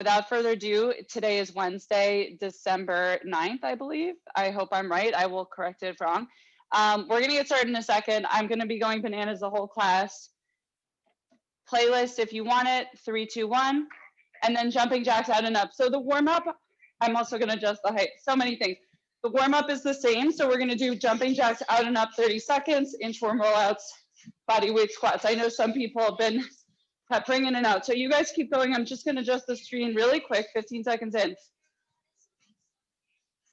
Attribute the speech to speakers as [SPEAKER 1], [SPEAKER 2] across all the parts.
[SPEAKER 1] Without further ado, today is Wednesday, December 9th, I believe. I hope I'm right. I will correct it if wrong. We're going to get started in a second. I'm going to be going bananas the whole class. Playlist, if you want it, 3, 2, 1, and then jumping jacks out and up. So the warm-up, I'm also going to adjust the height. So many things. The warm-up is the same. So we're going to do jumping jacks out and up 30 seconds, inchworm rollouts, body weight squats. I know some people have been peppering in and out. So you guys keep going. I'm just going to adjust the screen really quick, 15 seconds in.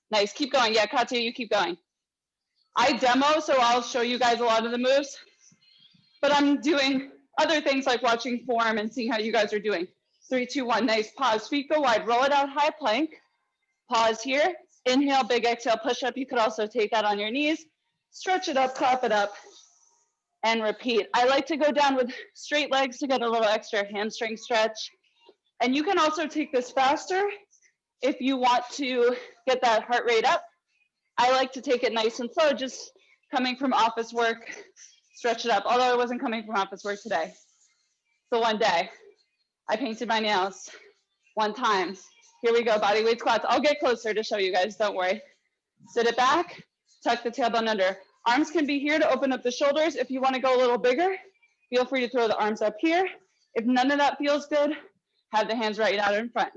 [SPEAKER 1] Nice, keep going. Yeah, Katya, you keep going. I demo, so I'll show you guys a lot of the moves, but I'm doing other things like watching form and seeing how you guys are doing. 3, 2, 1, nice, pause, feet go wide, roll it out, high plank, pause here, inhale, big exhale, push up. You could also take that on your knees, stretch it up, clap it up, and repeat. I like to go down with straight legs to get a little extra hamstring stretch. And you can also take this faster if you want to get that heart rate up. I like to take it nice and slow, just coming from office work, stretch it up. Although I wasn't coming from office work today. So one day, I painted my nails one time. Here we go, body weight squats. I'll get closer to show you guys, don't worry. Sit it back, tuck the tailbone under. Arms can be here to open up the shoulders. If you want to go a little bigger, feel free to throw the arms up here. If none of that feels good, have the hands right out in front.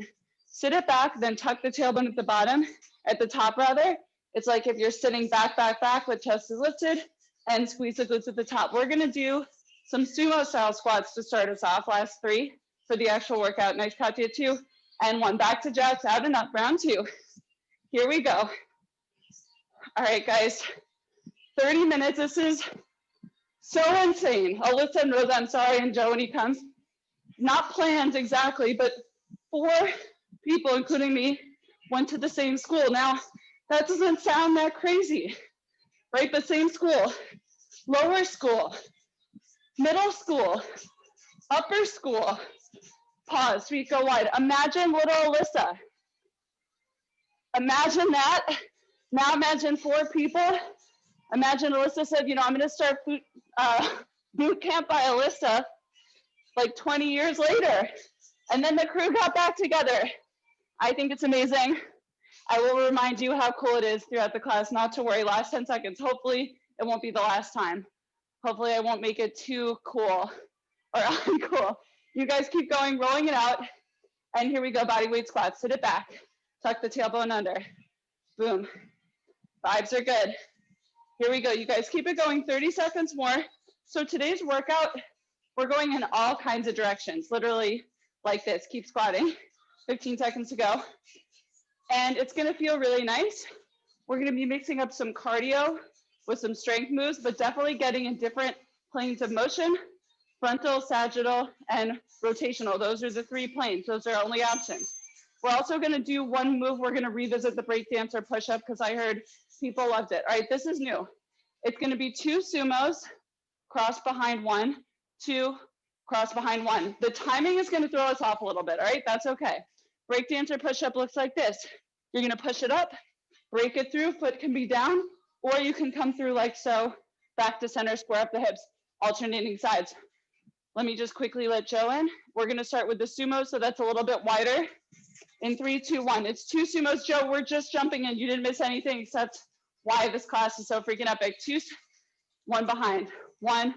[SPEAKER 1] Sit it back, then tuck the tailbone at the bottom, at the top rather. It's like if you're sitting back, back, back with chest is lifted and squeeze the glutes at the top. We're gonna do some sumo style squats to start us off, last 3 for the actual workout. Nice, Katya, 2 and 1. Back to jacks, out and up, round 2. Here we go. All right, guys, 30 minutes. This is so insane. Alyssa knows, I'm sorry, and Joe when he comes. Not planned exactly, but 4 people, including me, went to the same school. Now, that doesn't sound that crazy, right? But same school, lower school, middle school, upper school. Pause, feet go wide. Imagine little Alyssa. Imagine that. Now imagine 4 people. Imagine Alyssa said, you know, I'm gonna start boot camp by Alyssa like 20 years later. And then the crew got back together. I think it's amazing. I will remind you how cool it is throughout the class. Not to worry, last 10 seconds. Hopefully it won't be the last time. Hopefully I won't make it too cool or uncool. You guys keep going, rolling it out. And here we go, body weight squats. Sit it back, tuck the tailbone under. Boom. Vibes are good. Here we go, you guys keep it going, 30 seconds more. So today's workout, we're going in all kinds of directions, literally like this. Keep squatting, 15 seconds to go. And it's gonna feel really nice. We're gonna be mixing up some cardio with some strength moves, but definitely getting in different planes of motion, frontal, sagittal, and rotational. Those are the 3 planes, those are our only options. We're also gonna do one move. We're gonna revisit the breakdance or push-up because I heard people loved it. All right, this is new. It's gonna be 2 sumos, cross behind 1, 2, cross behind 1. The timing is gonna throw us off a little bit, all right? That's okay. Breakdance or push-up looks like this. You're gonna push it up, break it through, foot can be down, or you can come through like so, back to center, square up the hips, alternating sides. Let me just quickly let Joe in. We're gonna start with the sumo, so that's a little bit wider. In 3, 2, 1. It's 2 sumos. Joe, we're just jumping in. You didn't miss anything except why this class is so freaking epic. 2, 1 behind. 1,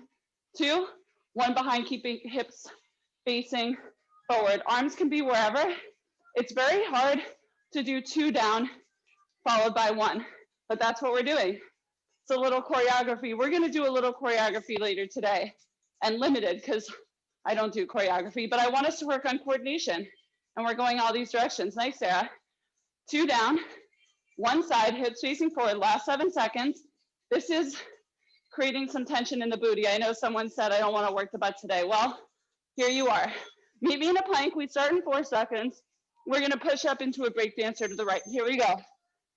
[SPEAKER 1] 2, 1 behind, keeping hips facing forward. Arms can be wherever. It's very hard to do 2 down followed by 1, but that's what we're doing. It's a little choreography. We're gonna do a little choreography later today, and limited because I don't do choreography, but I want us to work on coordination, and we're going all these directions. Nice, Sarah. 2 down, 1 side, hips facing forward, last 7 seconds. This is creating some tension in the booty. I know someone said, I don't wanna work the butt today. Well, here you are. Meet me in a plank. We start in 4 seconds. We're gonna push up into a break dancer to the right. Here we go.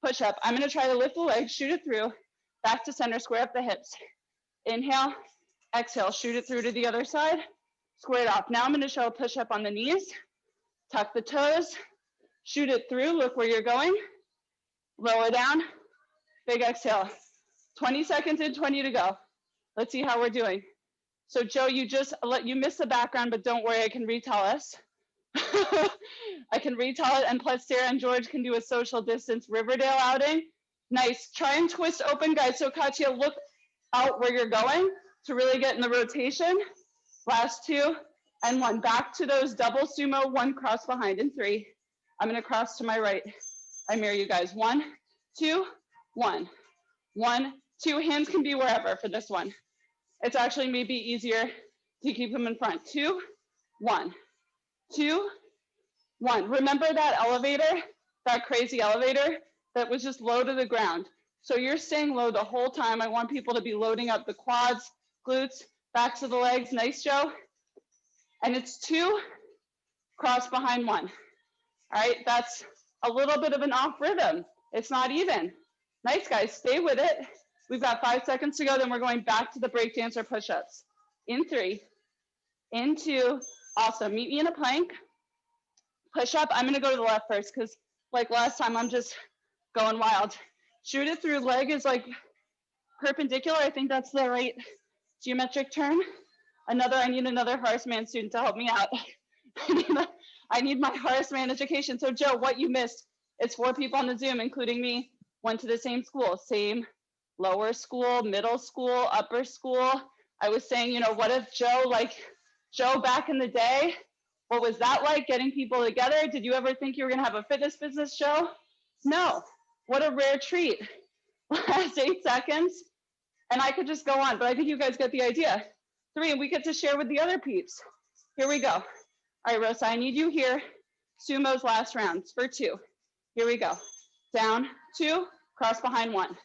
[SPEAKER 1] Push up. I'm gonna try to lift the legs, shoot it through, back to center, square up the hips. Inhale, exhale, shoot it through to the other side, square it off. Now I'm gonna show a push up on the knees, tuck the toes, shoot it through, look where you're going, lower down, big exhale. 20 seconds in, 20 to go. Let's see how we're doing. So Joe, you missed the background, but don't worry, I can retell us. I can retell it, and plus Sarah and George can do a social distance Riverdale outing. Nice. Try and twist open, guys. So Katya, look out where you're going to really get in the rotation. Last 2 and 1. Back to those double sumo, 1 cross behind in 3. I'm going to cross to my right. I mirror you guys. 1, 2, 1. 1, 2. Hands can be wherever for this one. It's actually maybe easier to keep them in front. 2, 1, 2, 1. Remember that elevator, that crazy elevator that was just low to the ground. So you're staying low the whole time. I want people to be loading up the quads, glutes, backs of the legs. Nice, Joe. And it's 2, cross behind 1. All right, that's a little bit of an off rhythm. It's not even. Nice, guys, stay with it. We've got 5 seconds to go, then we're going back to the breakdancer push-ups. In 3, in 2, awesome. Meet me in a plank. Push up, I'm gonna go to the left first because like last time, I'm just going wild. Shoot it through, leg is like perpendicular. I think that's the right geometric term. I need another horseman student to help me out. I need my horseman education. So Joe, what you missed, it's 4 people on the Zoom, including me, went to the same school, same lower school, middle school, upper school. I was saying, you know, what if Joe back in the day, what was that like, getting people together? Did you ever think you were gonna have a fitness business, Joe? No, what a rare treat. Last 8 seconds, and I could just go on, but I think you guys get the idea. 3, and we get to share with the other peeps. Here we go. All right, Rosa, I need you here. Sumo's last rounds for 2. Here we go. Down, 2, cross behind 1.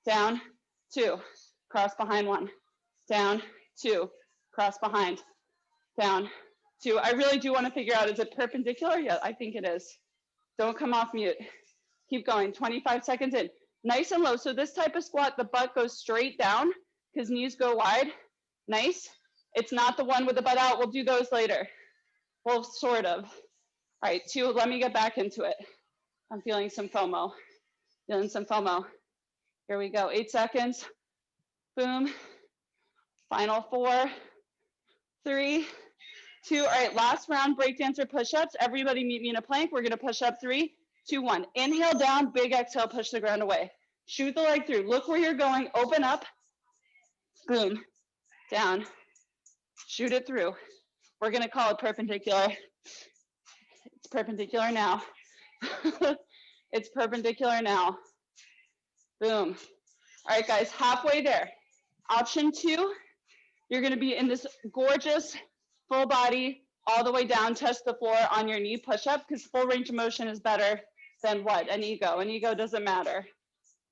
[SPEAKER 1] Down, 2, cross behind 1. Down, 2, cross behind. Down, 2. I really do want to figure out, is it perpendicular? Yeah, I think it is. Don't come off mute. Keep going, 25 seconds in. Nice and low. So this type of squat, the butt goes straight down because knees go wide. Nice. It's not the one with the butt out. We'll do those later. Well, sort of. All right, 2, let me get back into it. I'm feeling some FOMO. Feeling some FOMO. Here we go, 8 seconds. Boom. Final 4, 3, 2. All right, last round, breakdancer push-ups. Everybody meet me in a plank. We're gonna push up 3, 2, 1. Inhale down, big exhale, push the ground away. Shoot the leg through. Look where you're going, open up. Boom, down. Shoot it through. We're gonna call it perpendicular. It's perpendicular now. It's perpendicular now. Boom. All right, guys, halfway there. Option 2, you're gonna be in this gorgeous full body, all the way down, touch the floor on your knee push-up, because full range of motion is better than what? An ego. An ego doesn't matter.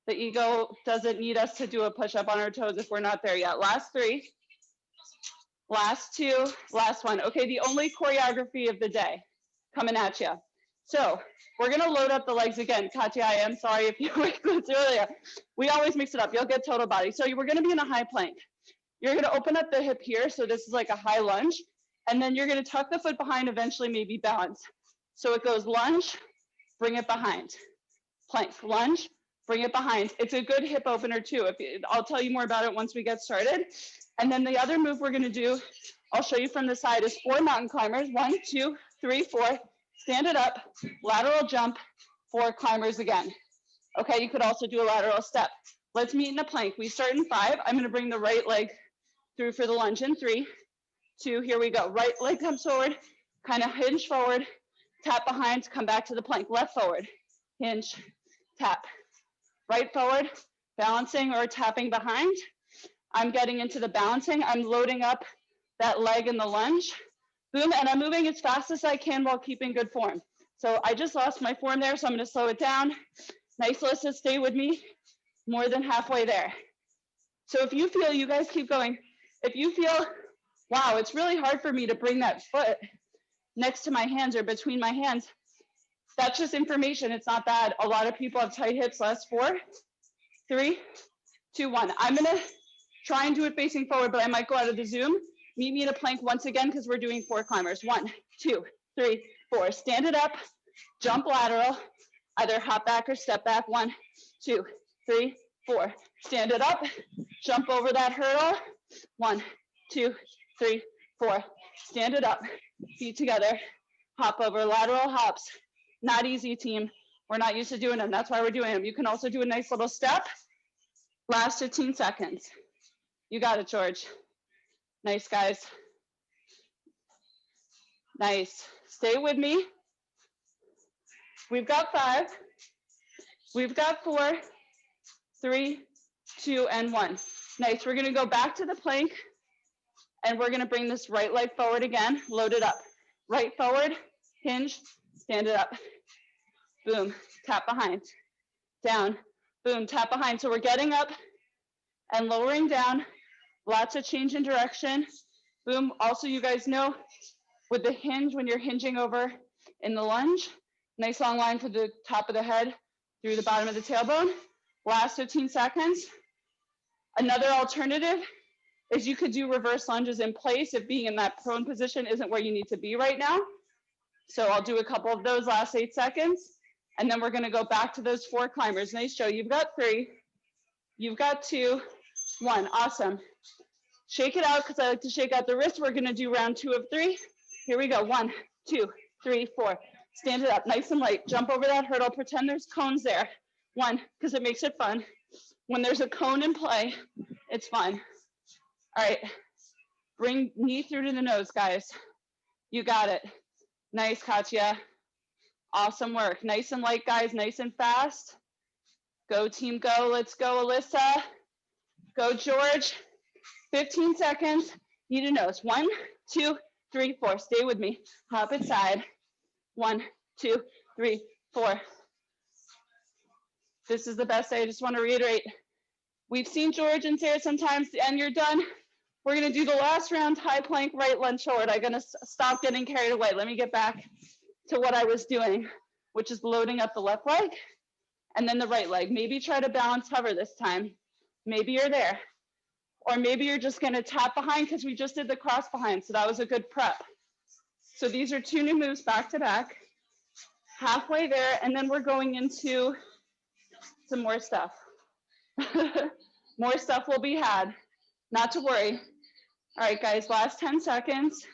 [SPEAKER 1] The ego doesn't need us to do a push-up on our toes if we're not there yet. Last 3, last 2, last 1. Okay, the only choreography of the day coming at you. So we're gonna load up the legs again. Katya, I am sorry if you were this earlier. We always mix it up. You'll get total body. So we're gonna be in a high plank. You're gonna open up the hip here. So this is like a high lunge. And then you're gonna tuck the foot behind, eventually maybe balance. So it goes lunge, bring it behind. Plank, lunge, bring it behind. It's a good hip opener too. I'll tell you more about it once we get started. And then the other move we're gonna do, I'll show you from the side, is 4 mountain climbers. 1, 2, 3, 4. Stand it up, lateral jump, 4 climbers again. Okay, you could also do a lateral step. Let's meet in a plank. We start in 5. I'm gonna bring the right leg through for the lunge in 3, 2, here we go. Right leg comes forward, kind of hinge forward, tap behind, come back to the plank. Left forward, hinge, tap. Right forward, balancing or tapping behind. I'm getting into the balancing. I'm loading up that leg in the lunge. Boom, and I'm moving as fast as I can while keeping good form. So I just lost my form there, so I'm gonna slow it down. Nice, Alyssa, stay with me. More than halfway there. So if you feel, you guys keep going. If you feel, wow, it's really hard for me to bring that foot next to my hands or between my hands, that's just information, it's not bad. A lot of people have tight hips. Last 4, 3, 2, 1. I'm gonna try and do it facing forward, but I might go out of the Zoom. Meet me in a plank once again, because we're doing 4 climbers. 1, 2, 3, 4. Stand it up, jump lateral, either hop back or step back. 1, 2, 3, 4. Stand it up, jump over that hurdle. 1, 2, 3, 4. Stand it up, feet together. hop over, lateral hops. Not easy, team. We're not used to doing them. That's why we're doing them. You can also do a nice little step. Last 15 seconds. You got it, George. Nice, guys. Nice. Stay with me. We've got 5. We've got 4, 3, 2, and 1. Nice. We're going to go back to the plank, and we're going to bring this right leg forward again. Load it up. Right forward, hinge, stand it up. Boom, tap behind. Down, boom, tap behind. So we're getting up and lowering down. Lots of change in direction. Boom. Also, you guys know with the hinge, when you're hinging over in the lunge, nice long line to the top of the head through the bottom of the tailbone. Last 15 seconds. Another alternative is you could do reverse lunges in place if being in that prone position isn't where you need to be right now. So I'll do a couple of those last 8 seconds, and then we're going to go back to those 4 climbers. Nice, Joe. You've got 3. You've got 2. 1. Awesome. Shake it out because I like to shake out the wrist. We're going to do round 2 of 3. Here we go. 1, 2, 3, 4. Stand it up nice and light. Jump over that hurdle. Pretend there's cones there. 1, because it makes it fun. When there's a cone in play, it's fun. All right. Bring knee through to the nose, guys. You got it. Nice, Katya. Awesome work. Nice and light, guys. Nice and fast. Go, team, go. Let's go, Alyssa. Go, George. 15 seconds. Knee to nose. 1, 2, 3, 4. Stay with me. Hop it side. 1, 2, 3, 4. This is the best day. I just want to reiterate. We've seen George and Sarah sometimes, and you're done. We're going to do the last round, high plank, right lunge forward. I'm going to stop getting carried away. Let me get back to what I was doing, which is loading up the left leg and then the right leg. Maybe try to balance hover this time. Maybe you're there. Or maybe you're just going to tap behind because we just did the cross behind, so that was a good prep. So these are 2 new moves back to back. Halfway there, and then we're going into some more stuff. More stuff will be had. Not to worry. All right, guys, last 10 seconds.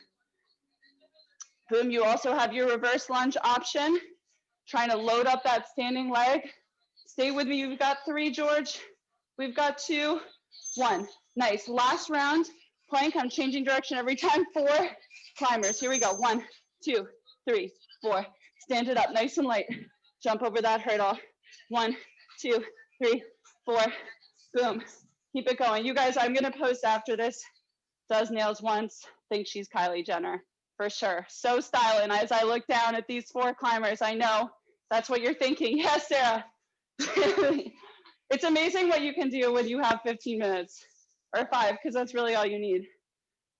[SPEAKER 1] Boom, you also have your reverse lunge option. Trying to load up that standing leg. Stay with me. We've got 3, George. We've got 2, 1. Nice. Last round, plank. I'm changing direction every time. 4 climbers. Here we go. 1, 2, 3, 4. Stand it up nice and light. Jump over that hurdle. 1, 2, 3, 4. Boom. Keep it going. You guys, I'm going to post after this. Does nails once. Think she's Kylie Jenner. For sure. So styling. As I look down at these 4 climbers, I know that's what you're thinking. Yes, Sarah. It's amazing what you can do when you have 15 minutes or 5, because that's really all you need.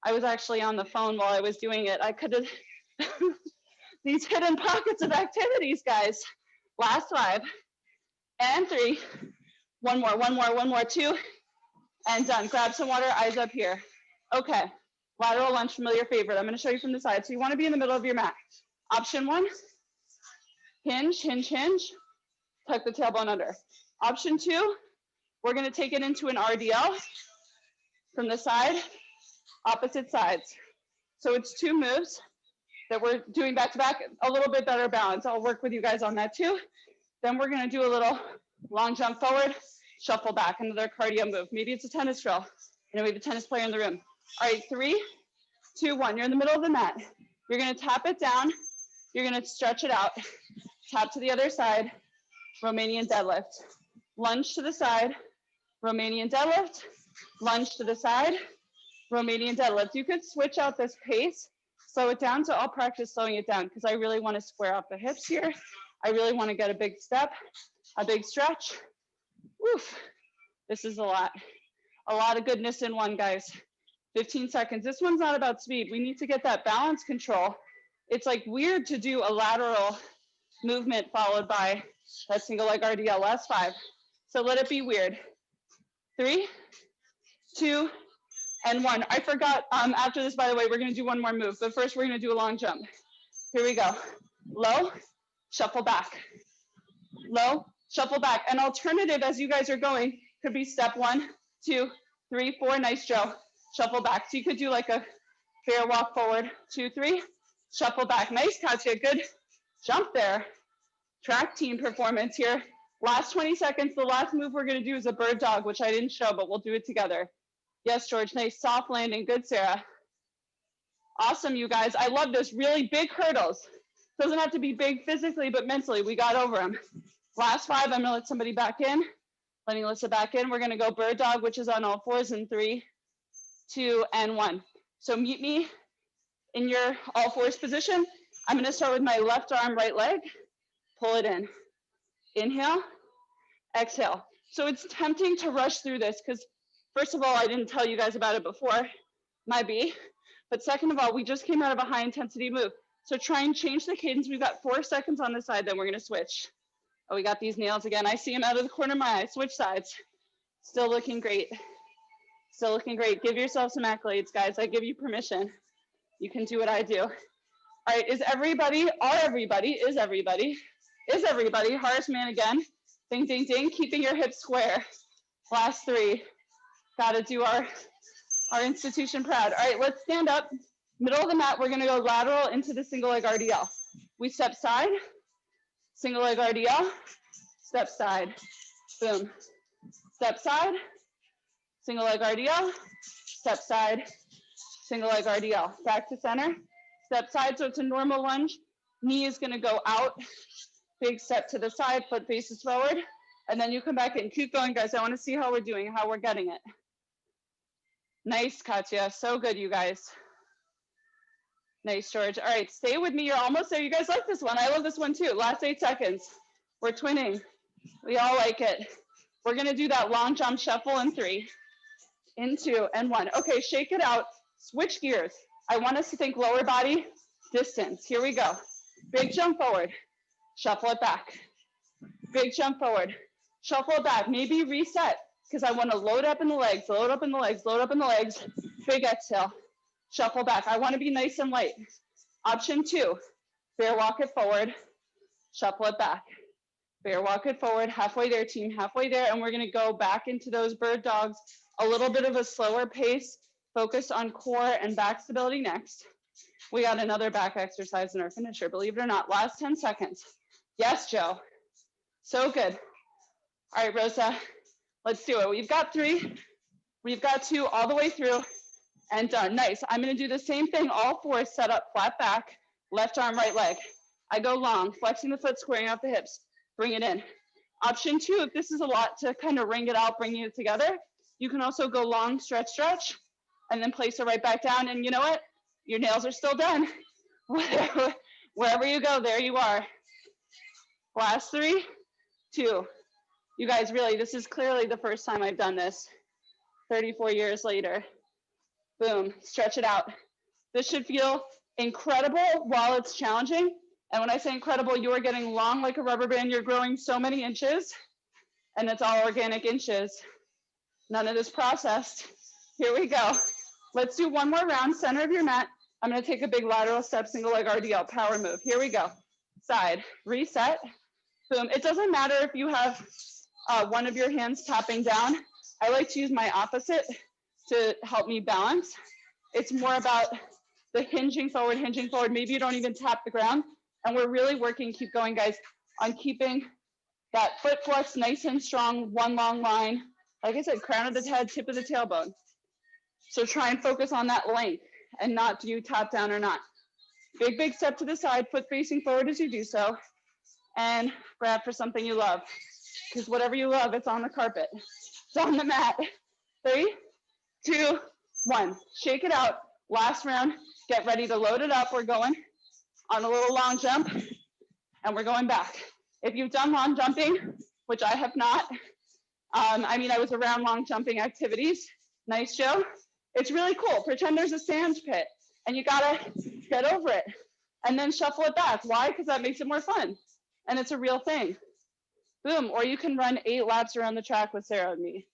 [SPEAKER 1] I was actually on the phone while I was doing it. I could have these hidden pockets of activities, guys. Last 5 and 3. One more, 2, and done. Grab some water, eyes up here. Okay, lateral lunge, familiar favorite. I'm going to show you from the side. So you want to be in the middle of your mat. Option 1, hinge, hinge, hinge. Tuck the tailbone under. Option 2, we're going to take it into an RDL from the side, opposite sides. So it's 2 moves that we're doing back to back, a little bit better balance. I'll work with you guys on that too. Then we're going to do a little long jump forward, shuffle back, another cardio move. Maybe it's a tennis drill. You know, we have a tennis player in the room. All right, 3, 2, 1. You're in the middle of the mat. You're going to tap it down. You're going to stretch it out. Tap to the other side, Romanian deadlift. Lunge to the side, Romanian deadlift. Lunge to the side, Romanian deadlift. You could switch out this pace, slow it down. So I'll practice slowing it down because I really want to square off the hips here. I really want to get a big step, a big stretch. Woof. This is a lot of goodness in one, guys. 15 seconds. This one's not about speed. We need to get that balance control. It's like weird to do a lateral movement followed by that single leg RDL. Last 5. So let it be weird. 3, 2, and 1. I forgot, after this, by the way, we're going to do one more move. But first, we're going to do a long jump. Here we go. Low, shuffle back. Low, shuffle back. An alternative as you guys are going could be step 1, 2, 3, 4. Nice, Joe. Shuffle back. So you could do like a fair walk forward. 2, 3. Shuffle back. Nice, Katya. Good jump there. Track team performance here. Last 20 seconds. The last move we're going to do is a bird dog, which I didn't show, but we'll do it together. Yes, George. Nice. Soft landing. Good, Sarah. Awesome, you guys. I love this. Really big hurdles. Doesn't have to be big physically, but mentally, we got over them. Last 5. I'm going to let somebody back in. Letting Alyssa back in. We're going to go bird dog, which is on all 4s in 3, 2, and 1. So meet me in your all 4s position. I'm going to start with my left arm, right leg. Pull it in. Inhale, exhale. So it's tempting to rush through this because, first of all, I didn't tell you guys about it before. Might be. But second of all, we just came out of a high intensity move. So try and change the cadence. We've got 4 seconds on this side, then we're going to switch. Oh, we got these nails again. I see them out of the corner of my eye. Switch sides. Still looking great. Still looking great. Give yourself some accolades, guys. I give you permission. You can do what I do. All right, is everybody, Horace man again. Ding, ding, ding. Keeping your hips square. Last 3. Got to do our institution proud. All right, let's stand up. Middle of the mat, we're going to go lateral into the single leg RDL. We step side, single leg RDL, step side, boom. Step side, single leg RDL, step side, single leg RDL. Back to center, step side, so it's a normal lunge. Knee is going to go out, big step to the side, foot faces forward, and then you come back in. Keep going, guys. I want to see how we're doing, how we're getting it. Nice, Katya. So good, you guys. Nice, George. All right, stay with me. You're almost there. You guys like this one. I love this one too. Last 8 seconds. We're twinning. We all like it. We're going to do that long jump shuffle in 3, in 2, and 1. Okay, shake it out. Switch gears. I want us to think lower body distance. Here we go. Big jump forward. Shuffle it back. Big jump forward. Shuffle it back. Maybe reset because I want to load up in the legs, load up in the legs, load up in the legs. Big exhale. Shuffle back. I want to be nice and light. Option 2, bear walk it forward, shuffle it back. Bear walk it forward, halfway there, team, halfway there, and we're going to go back into those bird dogs, a little bit of a slower pace, focused on core and back stability next. We got another back exercise in our finisher, believe it or not. Last 10 seconds. Yes, Joe. So good. All right, Rosa, let's do it. We've got 3, we've got 2 all the way through. And done. Nice. I'm going to do the same thing. All 4 set up, flat back, left arm, right leg. I go long, flexing the foot, squaring off the hips. Bring it in. Option 2, if this is a lot to kind of ring it out, bringing it together, you can also go long, stretch, stretch, and then place it right back down. And you know what? Your nails are still done. Wherever you go, there you are. Last 3, 2. You guys, really, this is clearly the first time I've done this. 34 years later. Boom, stretch it out. This should feel incredible while it's challenging. And when I say incredible, you are getting long like a rubber band. You're growing so many inches, and it's all organic inches. None of this processed. Here we go. Let's do one more round, center of your mat. I'm gonna take a big lateral step, single leg RDL, power move. Here we go. Side, reset, boom. It doesn't matter if you have one of your hands tapping down. I like to use my opposite to help me balance. It's more about the hinging forward. Maybe you don't even tap the ground. And we're really working, keep going, guys, on keeping that foot flex nice and strong, one long line. Like I said, crown of the head, tip of the tailbone. So try and focus on that length and not do you tap down or not. Big, big step to the side, foot facing forward as you do so. And grab for something you love. Because whatever you love, it's on the carpet. It's on the mat. 3, 2, 1. Shake it out. Last round. Get ready to load it up. We're going on a little long jump, and we're going back. If you've done long jumping, which I have not, I was around long jumping activities. Nice, Joe. It's really cool. Pretend there's a sand pit, and you gotta get over it, and then shuffle it back. Why? Because that makes it more fun, and it's a real thing. Boom. Or you can run 8 laps around the track with Sarah and me.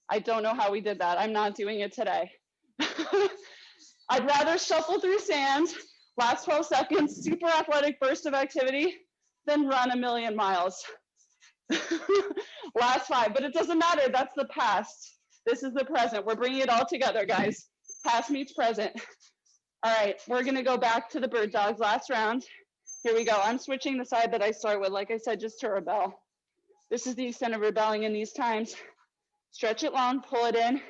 [SPEAKER 1] I don't know how we did that. I'm not doing it today. I'd rather shuffle through sand, last 12 seconds, super athletic burst of activity, than run a million miles. Last 5, but it doesn't matter. That's the past. This is the present. We're bringing it all together, guys. Past meets present. All right, we're gonna go back to the bird dogs, last round. Here we go. I'm switching the side that I start with, like I said, just to rebel. This is the extent of rebelling in these times. Stretch it long, pull it in,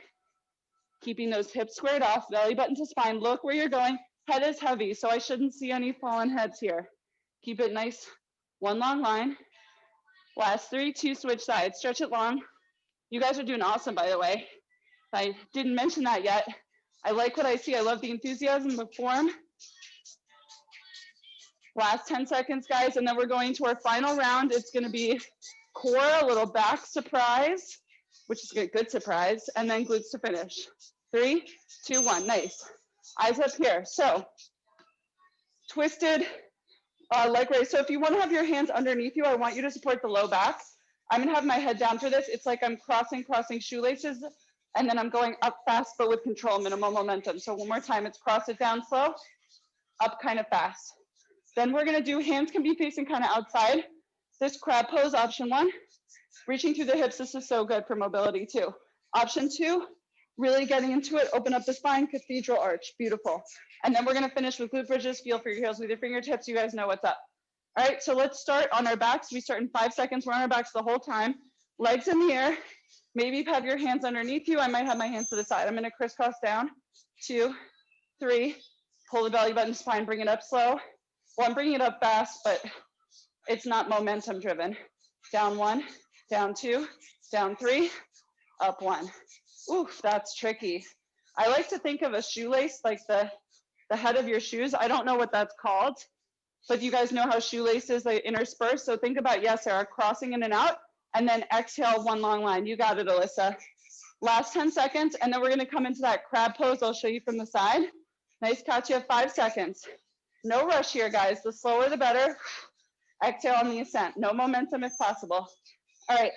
[SPEAKER 1] keeping those hips squared off, belly button to spine. Look where you're going. Head is heavy, so I shouldn't see any fallen heads here. Keep it nice, one long line. Last 3, 2, switch sides. Stretch it long. You guys are doing awesome, by the way. I didn't mention that yet. I like what I see. I love the enthusiasm, the form. Last 10 seconds, guys, and then we're going to our final round. It's going to be core, a little back surprise, which is a good surprise, and then glutes to finish. 3, 2, 1. Nice. Eyes up here. So twisted leg raise. So if you want to have your hands underneath you, I want you to support the low back. I'm going to have my head down for this. It's like I'm crossing shoelaces, and then I'm going up fast, but with control, minimal momentum. So one more time, it's cross it down slow, up kind of fast. Then we're gonna do, hands can be facing kind of outside. This crab pose, option 1. Reaching through the hips, this is so good for mobility too. Option 2, really getting into it, open up the spine, cathedral arch, beautiful. And then we're gonna finish with glute bridges, feel for your heels with your fingertips, you guys know what's up. All right, so let's start on our backs. We start in 5 seconds, we're on our backs the whole time. Legs in the air, maybe you have your hands underneath you. I might have my hands to the side. I'm gonna crisscross down, 2, 3, pull the belly button, spine, bring it up slow. Well, I'm bringing it up fast, but it's not momentum driven. Down 1, down 2, down 3, up 1. Oof, that's tricky. I like to think of a shoelace like the head of your shoes. I don't know what that's called, but you guys know how shoelaces, they intersperse. So think about, yes, Sarah, crossing in and out, and then exhale, one long line. You got it, Alyssa. Last 10 seconds, and then we're gonna come into that crab pose. I'll show you from the side. Nice catch, you have 5 seconds. No rush here, guys. The slower, the better. Exhale on the ascent. No momentum if possible. All right,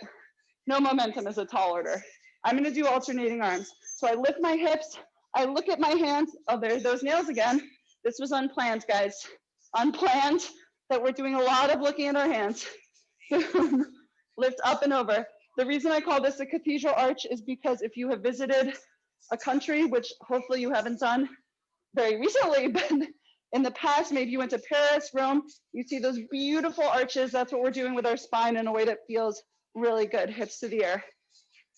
[SPEAKER 1] no momentum is a tall order. I'm gonna do alternating arms. So I lift my hips, I look at my hands. Oh, there's those nails again. This was unplanned, guys. Unplanned, that we're doing a lot of looking at our hands. Lift up and over. The reason I call this a cathedral arch is because if you have visited a country, which hopefully you haven't done very recently, but in the past, maybe you went to Paris, Rome, you see those beautiful arches. That's what we're doing with our spine in a way that feels really good. Hips to the air.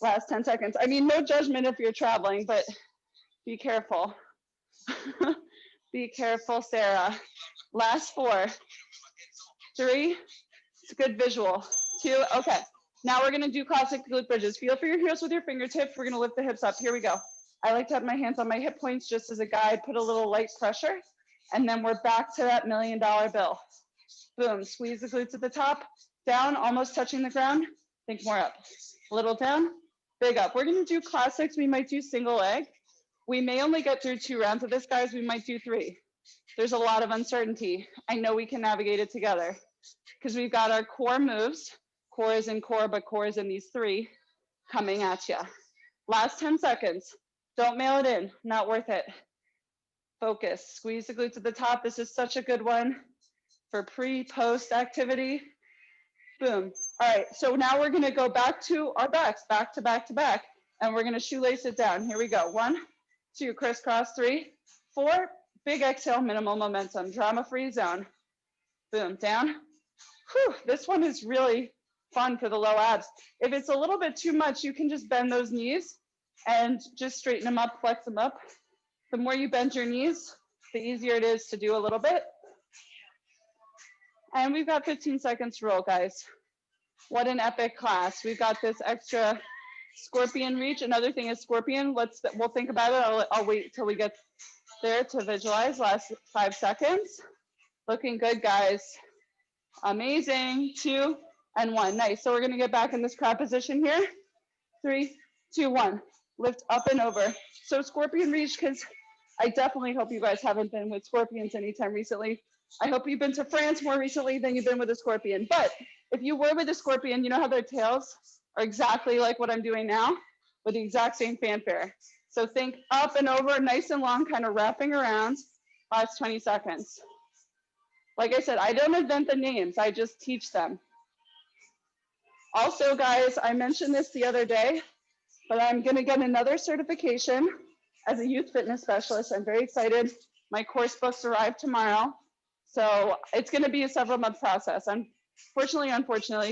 [SPEAKER 1] Last 10 seconds. I mean, no judgment if you're traveling, but be careful. Be careful, Sarah. Last 4, 3, it's a good visual. 2, okay. Now we're gonna do classic glute bridges. Feel for your heels with your fingertips. We're gonna lift the hips up. Here we go. I like to have my hands on my hip points just as a guide, put a little light pressure. And then we're back to that $1 million bill. Boom, squeeze the glutes at the top, down, almost touching the ground. Think more up. A little down, big up. We're gonna do classics. We might do single leg. We may only get through 2 rounds of this, guys. We might do 3. There's a lot of uncertainty. I know we can navigate it together because we've got our core moves. Core is in core, but core is in these 3 coming at you. Last 10 seconds. Don't mail it in, not worth it. Focus, squeeze the glutes at the top. This is such a good one for pre-post activity. Boom. All right, so now we're gonna go back to our backs, back to back to back, and we're gonna shoelace it down. Here we go. 1, 2, crisscross, 3, 4, big exhale, minimal momentum, drama-free zone. Boom, down. Whew, this one is really fun for the low abs. If it's a little bit too much, you can just bend those knees and just straighten them up, flex them up. The more you bend your knees, the easier it is to do a little bit. And we've got 15 seconds to roll, guys. What an epic class. We've got this extra scorpion reach. Another thing is scorpion. We'll think about it. I'll wait till we get there to visualize. Last 5 seconds. Looking good, guys. Amazing. 2 and 1. Nice. So we're gonna get back in this crab position here. 3, 2, 1. Lift up and over. So scorpion reach, because I definitely hope you guys haven't been with scorpions anytime recently. I hope you've been to France more recently than you've been with a scorpion. But if you were with a scorpion, you know how their tails are exactly like what I'm doing now with the exact same fanfare. So think up and over, nice and long, kind of wrapping around. Last 20 seconds. Like I said, I don't invent the names, I just teach them. Also, guys, I mentioned this the other day, but I'm gonna get another certification as a youth fitness specialist. I'm very excited. My course books arrive tomorrow. So it's going to be a several month process. Unfortunately,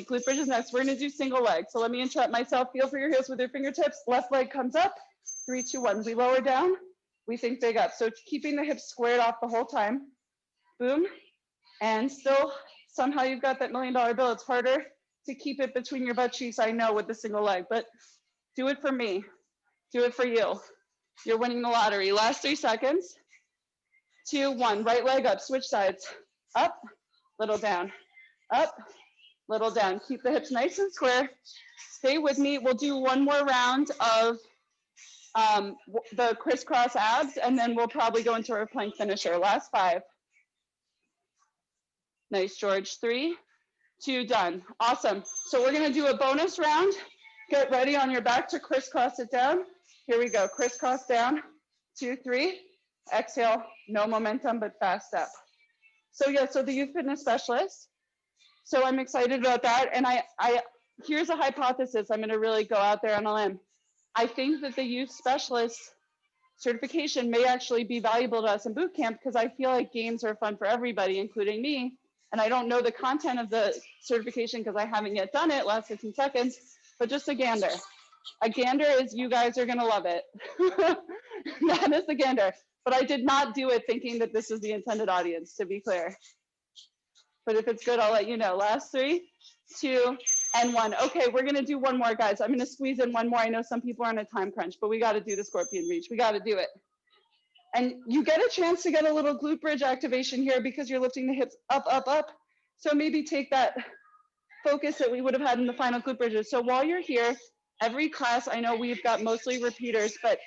[SPEAKER 1] glute bridge is next. We're going to do single leg. So let me interrupt myself. Feel for your heels with your fingertips. Left leg comes up. 3, 2, 1. We lower down. We think big up. So keeping the hips squared off the whole time. Boom. And still, somehow you've got that $1 million bill. It's harder to keep it between your butt cheeks, I know, with the single leg. But do it for me. Do it for you. You're winning the lottery. Last 3 seconds. 2, 1. Right leg up. Switch sides. Up, little down. Up, little down. Keep the hips nice and square. Stay with me. We'll do one more round of the crisscross abs, and then we'll probably go into our plank finisher. Last 5. Nice, George. 3, 2, done. Awesome. So we're going to do a bonus round. Get ready on your back to crisscross it down. Here we go. Crisscross down. 2, 3. Exhale. No momentum, but fast step. So yeah, so the youth fitness specialist. So I'm excited about that. And I here's a hypothesis. I'm going to really go out there on a limb. I think that the youth specialist certification may actually be valuable to us in boot camp because I feel like games are fun for everybody, including me. And I don't know the content of the certification because I haven't yet done it, last 15 seconds, but just a gander. A gander is you guys are going to love it. That is the gander. But I did not do it thinking that this is the intended audience, to be clear. But if it's good, I'll let you know. Last 3, 2, and 1. Okay, we're going to do one more, guys. I'm going to squeeze in one more. I know some people are on a time crunch, but we got to do the scorpion reach. We got to do it. And you get a chance to get a little glute bridge activation here because you're lifting the hips up, up, up. So maybe take that focus that we would have had in the final glute bridges. So while you're here, every class, I know we've got mostly repeaters, but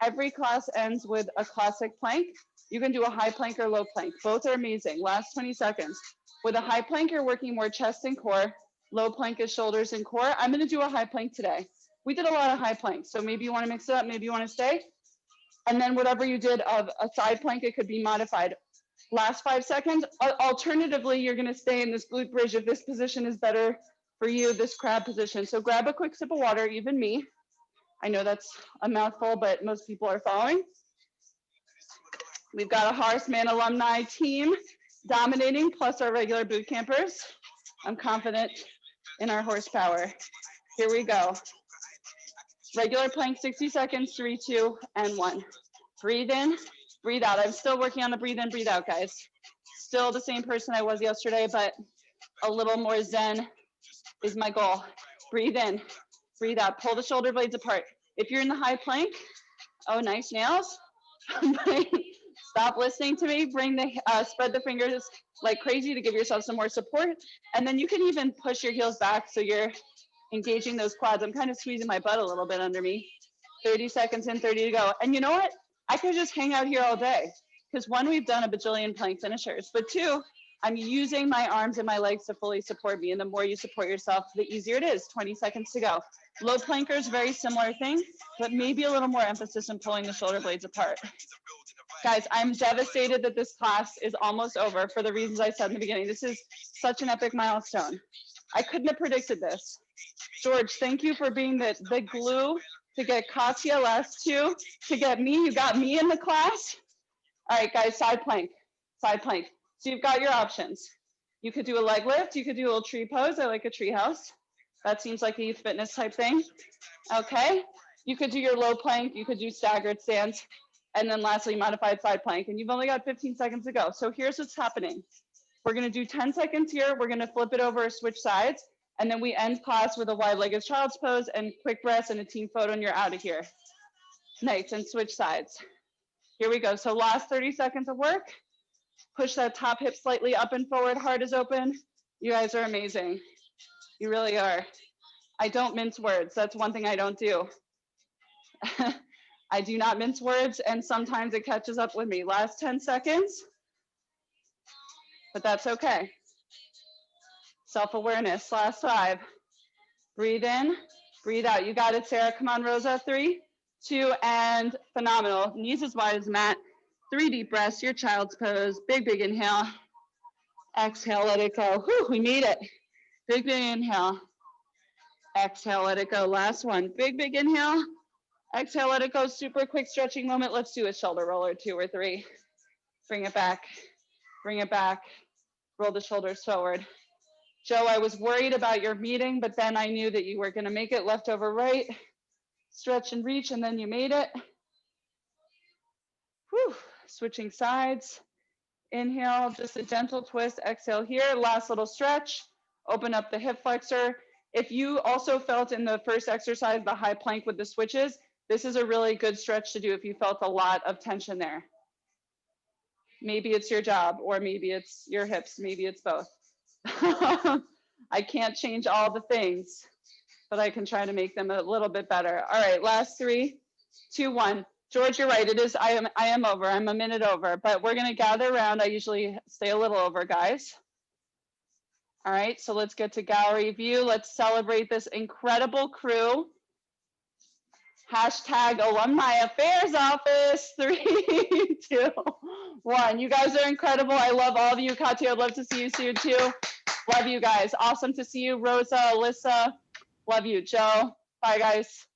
[SPEAKER 1] every class ends with a classic plank. You can do a high plank or low plank. Both are amazing. Last 20 seconds. With a high plank, you're working more chest and core. Low plank is shoulders and core. I'm going to do a high plank today. We did a lot of high planks, so maybe you want to mix it up, maybe you want to stay. And then whatever you did of a side plank, it could be modified. Last 5 seconds. Alternatively, you're going to stay in this glute bridge if this position is better for you, this crab position. So grab a quick sip of water, even me. I know that's a mouthful, but most people are following. We've got a Horseman alumni team dominating, plus our regular boot campers. I'm confident in our horsepower. Here we go. Regular plank, 60 seconds, 3, 2, and 1. Breathe in, breathe out. I'm still working on the breathe in, breathe out, guys. Still the same person I was yesterday, but a little more zen is my goal. Breathe in, breathe out. Pull the shoulder blades apart. If you're in the high plank, oh, nice nails. Stop listening to me. Bring the spread the fingers like crazy to give yourself some more support. And then you can even push your heels back so you're engaging those quads. I'm kind of squeezing my butt a little bit under me. 30 seconds in, 30 to go. And you know what? I could just hang out here all day because 1, we've done a bajillion plank finishers, but 2, I'm using my arms and my legs to fully support me. And the more you support yourself, the easier it is. 20 seconds to go. Low plankers, very similar thing, but maybe a little more emphasis in pulling the shoulder blades apart. Guys, I'm devastated that this class is almost over for the reasons I said in the beginning. This is such an epic milestone. I couldn't have predicted this. George, thank you for being the glue to get Katya last 2, to get me. You got me in the class. All right, guys, side plank, side plank. So you've got your options. You could do a leg lift. You could do a little tree pose. I like a tree house. That seems like a youth fitness type thing. Okay. You could do your low plank. You could do staggered stance. And then lastly, modified side plank. And you've only got 15 seconds to go. So here's what's happening. We're going to do 10 seconds here. We're going to flip it over, switch sides. And then we end class with a wide-legged child's pose and quick rest and a team photo, and you're out of here. Nice, and switch sides. Here we go. So last 30 seconds of work. Push that top hip slightly up and forward. Heart is open. You guys are amazing. You really are. I don't mince words. That's one thing I don't do. I do not mince words, and sometimes it catches up with me. Last 10 seconds, but that's okay. Self-awareness, last 5. Breathe in, breathe out. You got it, Sarah. Come on, Rosa. 3, 2, and phenomenal. Knees as wide as mat. 3 deep breaths, your child's pose. Big, big inhale. Exhale, let it go. Whew, we made it. Big, big inhale. Exhale, let it go. Last one. Big, big inhale. Exhale, let it go. Super quick stretching moment. Let's do a shoulder roll or 2 or 3. Bring it back. Bring it back. Roll the shoulders forward. Joe, I was worried about your meeting, but then I knew that you were going to make it left over right. Stretch and reach, and then you made it. Whew. Switching sides. Inhale, just a gentle twist. Exhale here. Last little stretch. Open up the hip flexor. If you also felt in the first exercise, the high plank with the switches, this is a really good stretch to do if you felt a lot of tension there. Maybe it's your job, or maybe it's your hips, maybe it's both. I can't change all the things, but I can try to make them a little bit better. All right, last 3, 2, 1. George, you're right. It is. I am over. I'm a minute over, but we're going to gather around. I usually stay a little over, guys. All right, so let's get to gallery view. Let's celebrate this incredible crew. Hashtag Alumni Affairs Office. 3, 2, 1. You guys are incredible. I love all of you. Katya, I'd love to see you soon too. Love you guys. Awesome to see you. Rosa, Alyssa. Love you. Joe. Bye, guys.